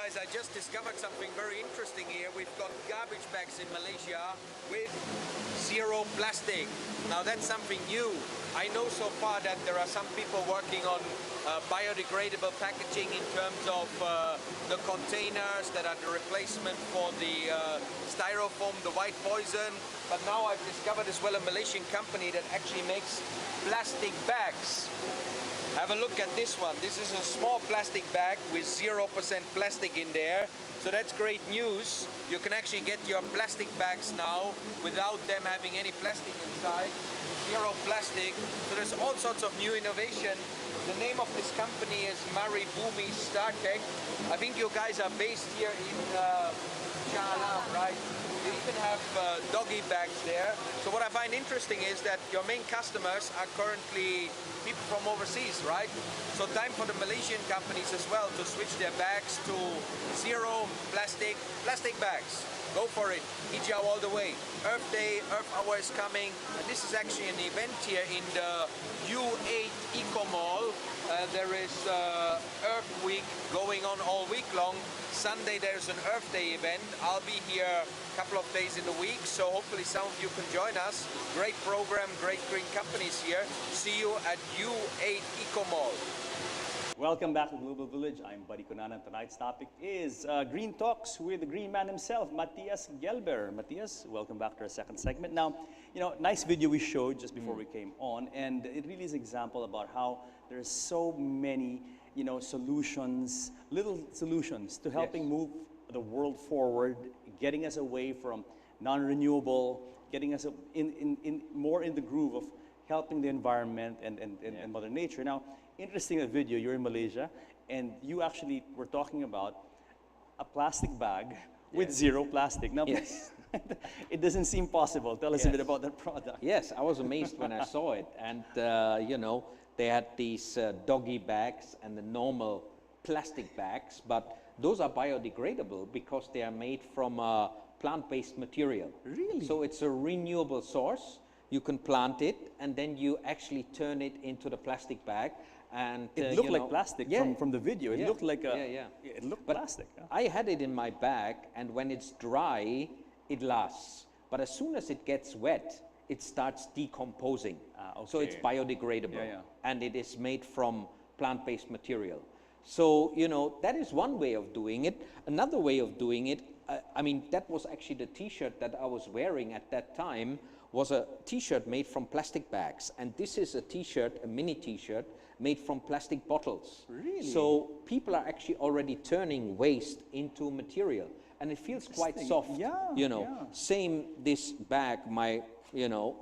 guys, I just discovered something very interesting here. We've got garbage bags in Malaysia with zero plastic. Now that's something new. I know so far that there are some people working on biodegradable packaging in terms of the containers that are the replacement for the styrofoam, the white poison. But now I've discovered as well a Malaysian company that actually makes plastic bags. Have a look at this one. This is a small plastic bag with 0% plastic in there. So that's great news. You can actually get your plastic bags now without them having any plastic inside. Zero plastic. So there's all sorts of new innovation. The name of this company is Maribumi StarTech. I think you guys are based here in Shah Alam, right? You even have doggy bags there. So what I find interesting is that your main customers are currently people from overseas, right? So time for the Malaysian companies as well to switch their bags to zero plastic bags. Go for it. Hijau all the way. Earth Day, Earth Hour is coming. And this is actually an event here in the U8 Eco Mall. There is Earth Week going on all week long. Sunday there's an Earth Day event. I'll be here a couple of days in the week, so hopefully some of you can join us. Great program, great green companies here. See you at U8 Eco Mall. Welcome back to Global Village. I'm Buddy Conan. Tonight's topic is Green Talks with the Green Man himself, Matthias Gelber. Matthias, welcome back to our second segment. Now, you know, nice video we showed just before we came on, and it really is an example about how there's so many, you know, solutions, little solutions to helping move the world forward, getting us away from non-renewable, getting us more in the groove of helping the environment and Mother Nature. Now, interesting video, you're in Malaysia, and you actually were talking about a plastic bag with zero plastic. Now, it doesn't seem possible. Tell us a bit about that product. Yes, I was amazed when I saw it. And, you know, they had these doggy bags and the normal plastic bags, but those are biodegradable because they are made from plant-based material. Really? So it's a renewable source. You can plant it, and then you actually turn it into the plastic bag. And it looked like plastic from the video. It looked like it looked plastic. I had it in my bag, and when it's dry, it lasts. But as soon as it gets wet, it starts decomposing. So it's biodegradable, and it is made from plant-based material. So, you know, that is one way of doing it. Another way of doing it, I mean, that was actually the T-shirt that I was wearing at that time, was a T-shirt made from plastic bags. And this is a T-shirt, a mini T-shirt, made from plastic bottles. Really? So people are actually already turning waste into material. And it feels quite soft, you know. Same this bag, my, you know,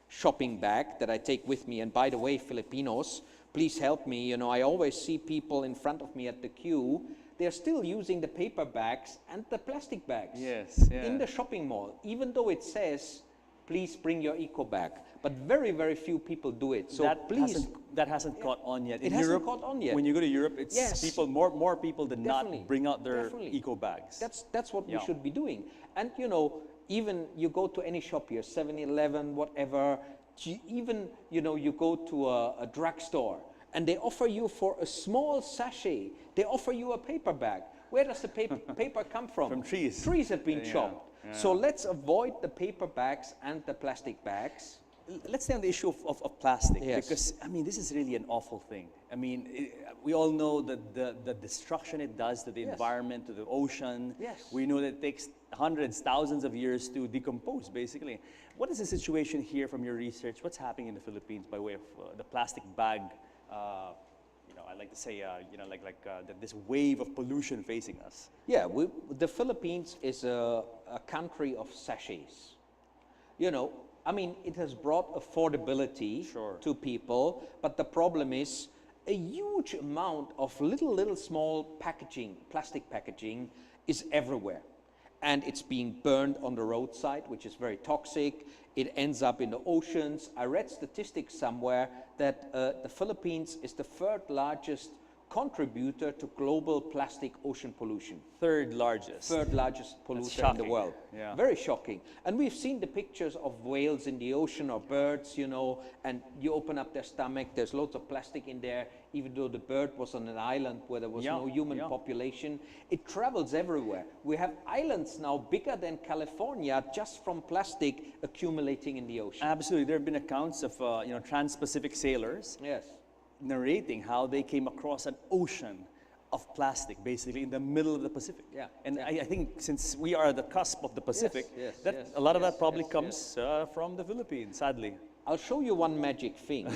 shopping bag that I take with me. And by the way, Filipinos, please help me. You know, I always see people in front of me at the queue. They're still using the paper bags and the plastic bags in the shopping mall, even though it says, please bring your eco bag. But very, very few people do it. So that hasn't caught on yet. It hasn't caught on yet. When you go to Europe, it's people, more people did not bring out their eco bags. That's what we should be doing. And you know, even you go to any shop here, 7-Eleven, whatever, even, you know, you go to a drugstore and they offer you for a small sachet, they offer you a paper bag. Where does the paper come from? From trees. Trees have been chopped. So let's avoid the paper bags and the plastic bags. Let's stay on the issue of plastic, because, I mean, this is really an awful thing. I mean, we all know that the destruction it does to the environment, to the ocean. We know that it takes hundreds, thousands of years to decompose, basically. What is the situation here from your research? What's happening in the Philippines by way of the plastic bag, you know, I like to say, you know, this wave of pollution facing us? Yeah, the Philippines is a country of sachets. You know, I mean, it has brought affordability to people, but the problem is a huge amount of little small packaging, plastic packaging, is everywhere. And it's being burned on the roadside, which is very toxic. It ends up in the oceans. I read statistics somewhere that the Philippines is the third largest contributor to global plastic ocean pollution. Third largest. Third largest polluter in the world. Yeah. Very shocking. And we've seen the pictures of whales in the ocean or birds, you know, and you open up their stomach, there's loads of plastic in there, even though the bird was on an island where there was no human population. It travels everywhere. We have islands now bigger than California just from plastic accumulating in the ocean. Absolutely. There have been accounts of you know, trans-Pacific sailors narrating how they came across an ocean of plastic, basically in the middle of the Pacific. And I think since we are the cusp of the Pacific, a lot of that probably comes from the Philippines, sadly. I'll show you one magic thing.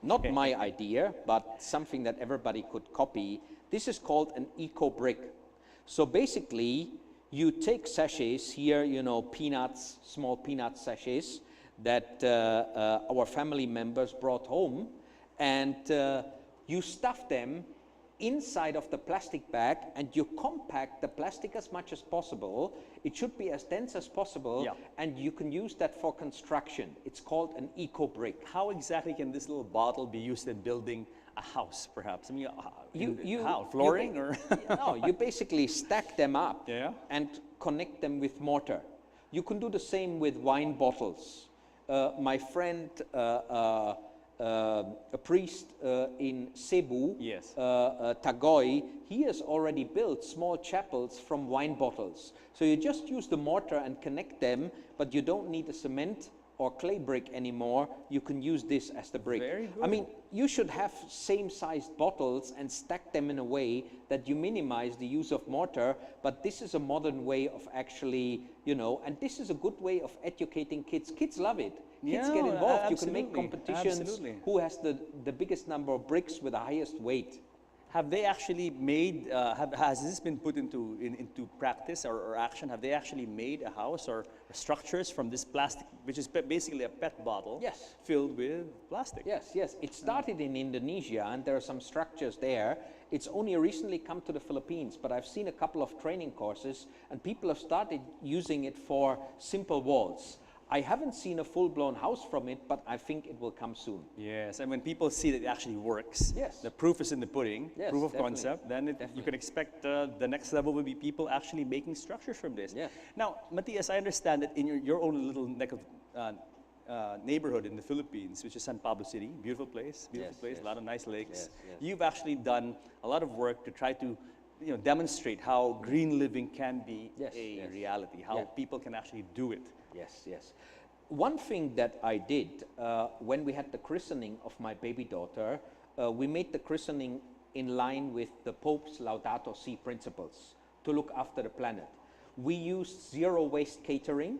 Not my idea, but something that everybody could copy. This is called an eco brick. So basically, you take sachets here, you know, peanuts, small peanut sachets that our family members brought home, and you stuff them inside of the plastic bag, and you compact the plastic as much as possible. It should be as dense as possible, and you can use that for construction. It's called an eco brick. How exactly can this little bottle be used in building a house, perhaps? I mean, how? Flooring or? No, you basically stack them up and connect them with mortar. You can do the same with wine bottles. My friend, a priest in Cebu, Tagoy, he has already built small chapels from wine bottles. So you just use the mortar and connect them, but you don't need a cement or clay brick anymore. You can use this as the brick. Very good. I mean, you should have same-sized bottles and stack them in a way that you minimize the use of mortar, but this is a modern way of actually, you know, and this is a good way of educating kids. Kids love it. Kids get involved. You can make competitions. Who has the biggest number of bricks with the highest weight. Have they actually made, has this been put into practice or action? Have they actually made a house or structures from this plastic, which is basically a PET bottle filled with plastic? Yes, yes. It started in Indonesia, and there are some structures there. It's only recently come to the Philippines, but I've seen a couple of training courses, and people have started using it for simple walls. I haven't seen a full-blown house from it, but I think it will come soon. Yes, and when people see that it actually works, the proof is in the pudding, proof of concept, then you can expect the next level will be people actually making structures from this. Now, Matias, I understand that in your own little neck of neighborhood in the Philippines, which is San Pablo City, beautiful place, a lot of nice lakes. You've actually done a lot of work to try to demonstrate how green living can be a reality, how people can actually do it. Yes, yes. One thing that I did when we had the christening of my baby daughter, we made the christening in line with the Pope's Laudato Si principles to look after the planet. We used zero waste catering.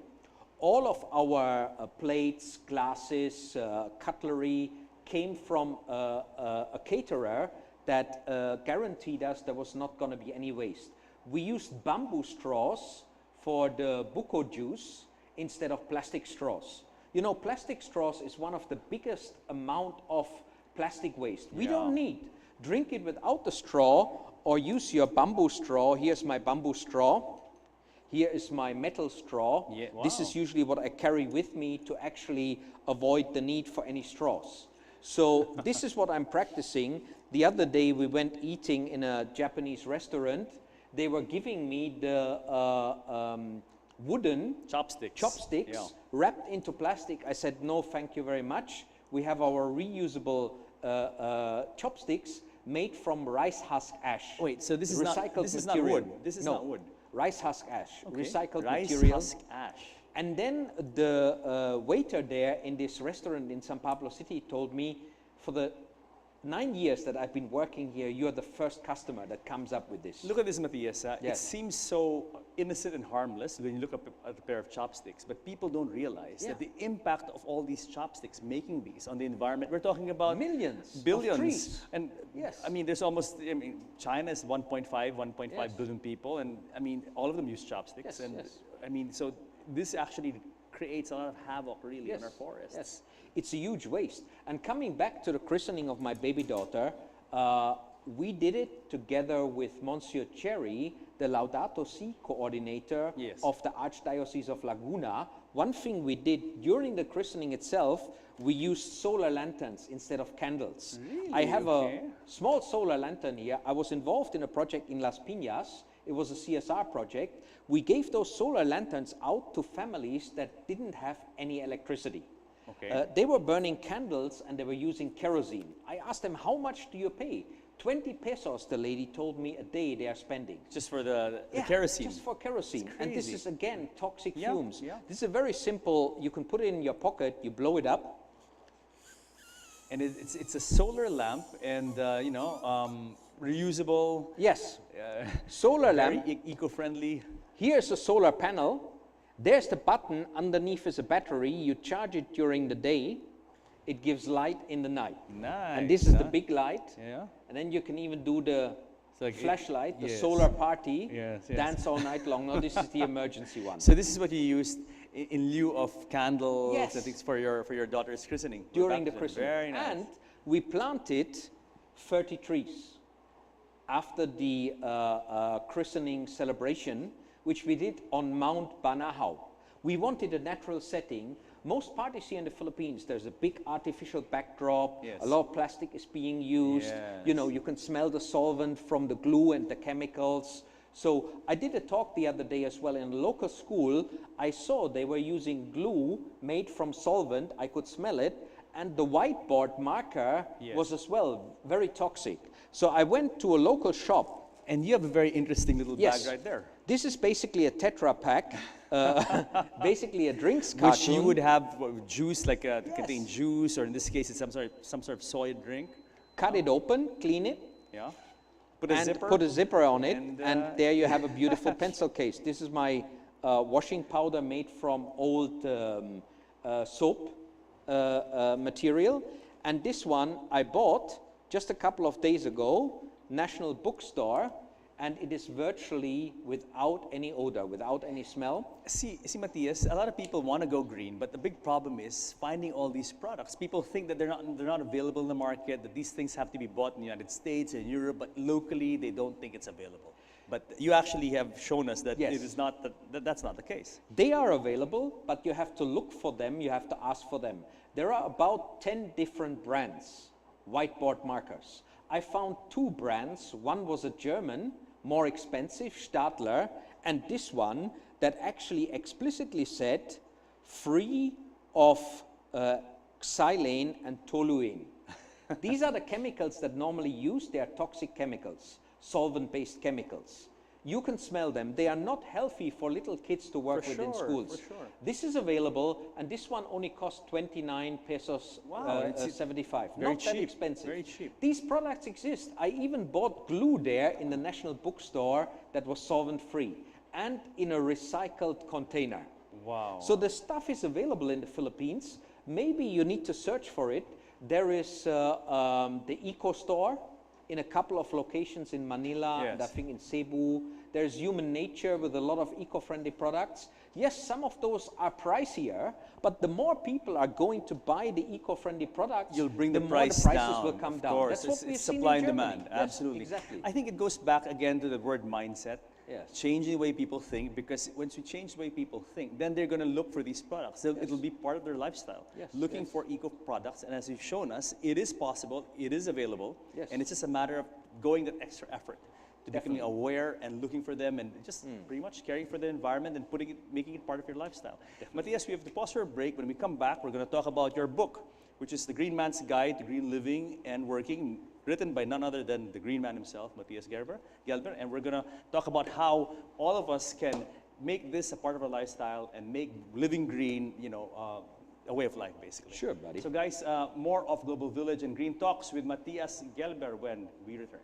All of our plates, glasses, cutlery came from a caterer that guaranteed us there was not going to be any waste. We used bamboo straws for the buko juice instead of plastic straws. You know, plastic straws is one of the biggest amount of plastic waste. We don't need. Drink it without the straw or use your bamboo straw. Here's my bamboo straw. Here is my metal straw. This is usually what I carry with me to actually avoid the need for any straws. So this is what I'm practicing. The other day we went eating in a Japanese restaurant. They were giving me the wooden chopsticks wrapped into plastic. I said, no, thank you very much. We have our reusable chopsticks made from rice husk ash. Wait, so this is recycled not wood. This is not wood. Rice husk ash, recycled rice material. Husk ash. And then the waiter there in this restaurant in San Pablo City told me, for the 9 years that I've been working here, you're the first customer that comes up with this. Look at this, Matias. It seems so innocent and harmless when you look up at a pair of chopsticks, but people don't realize that the impact of all these chopsticks making these on the environment, we're talking about millions, billions. Of trees. And I mean, there's almost, China is 1.5 billion people, and I mean, all of them use chopsticks. I mean, so this actually creates a lot of havoc really in our forests. Yes, it's a huge waste. And coming back to the christening of my baby daughter, we did it together with Monsieur Cherry, the Laudato Si coordinator of the Archdiocese of Laguna, one thing we did during the christening itself, we used solar lanterns instead of candles. Really? I have Okay. a small solar lantern here. I was involved in a project in Las Piñas. It was a CSR project. We gave those solar lanterns out to families that didn't have any electricity. Okay. They were burning candles and they were using kerosene. I asked them, how much do you pay? 20 pesos, the lady told me, a day they are spending. Just for the kerosene. Just for kerosene. It's And this crazy. is, again, toxic Yeah, fumes. yeah. This is a very simple, you can put it in your pocket, you blow it up. And it's a solar lamp and, reusable, Yes, solar very lamp. eco-friendly. Here's a solar panel. There's the button. Underneath is a battery. You charge it during the day. It gives light in the night. Nice. And this is the huh? big light. Yeah. And then you can even do the It's like flashlight, the yes. solar party, Yes, yes. dance all night long. No, this is the emergency one. So this is what you used in lieu of candles Yes. and things for your daughter's christening. During the Baptism. christening. Very nice. And we planted 30 trees after the christening celebration, which we did on Mount Banahao. We wanted a natural setting. Most parties here in the Philippines, there's a big artificial backdrop. Yes. A lot of plastic is being used. You know, you can smell the solvent from the glue and the chemicals. So I did a talk the other day as well in a local school. I saw they were using glue made from solvent. I could smell it. And the whiteboard marker Yes. was as well very toxic. So I went to a local shop. And you have a very interesting little Yes. bag right there. This is basically a Tetra Pak, basically a drinks Which carton. you would have juice, like to Yes. contain juice, or in this case, it's some sort of soy drink. Cut it open, clean it, Yeah. Put a and zipper. put a zipper on it, and, and there you have a beautiful pencil case. This is my washing powder made from old soap material. And this one I bought just a couple of days ago, National Bookstore, and it is virtually without any odor, without any smell. See, Matias, a lot of people want to go green, but the big problem is finding all these products. People think that they're not available in the market, that these things have to be bought in the United States and Europe, but locally they don't think it's available. But you actually have shown us that Yes. it is not that's not the case. They are available, but you have to look for them, you have to ask for them. There are about 10 different brands, whiteboard markers. I found 2 brands. One was a German, more expensive, Stadler, and this one that actually explicitly said free of xylane and toluene. These are the chemicals that normally used. They are toxic chemicals, solvent-based chemicals. You can smell them. They are not healthy for little kids to work For with in sure, schools. for sure. This is available, and this one only costs 29 pesos, Wow, it's 75. very Not that cheap, expensive. very cheap. These products exist. I even bought glue there in the National Bookstore that was solvent-free and in a recycled container. Wow. So the stuff is available in the Philippines. Maybe you need to search for it. There is the Eco Store in a couple of locations in Manila, and I Yes. think in Cebu. There's Human Nature with a lot of eco-friendly products. Yes, some of those are pricier, but the more people are going to buy the eco-friendly products, You'll bring the more price the prices down. will come of down. course. That's what It's we've seen supply in and Germany. demand. Yes, Absolutely. exactly. I think it goes back again to the word mindset. Yes. Changing the way people think, because once you change the way people think, then they're going to look for these products. It'll be part of their lifestyle. Yes, Looking yes. for eco products, and as you've shown us, it is possible, it is available, Yes. and it's just a matter of going that extra effort to becoming Definitely. aware and looking for them, and just pretty much caring for the environment and making it part of your lifestyle. Matthias, we have to pause for a break. When we come back, we're going to talk about your book, which is The Green Man's Guide to Green Living and Working, written by none other than the Green Man himself, Matthias Gelber, and we're going to talk about how all of us can make this a part of our lifestyle and make living green, a way of life, basically. Sure, buddy. So guys, more of Global Village and Green Talks with Matthias Gelber when we return.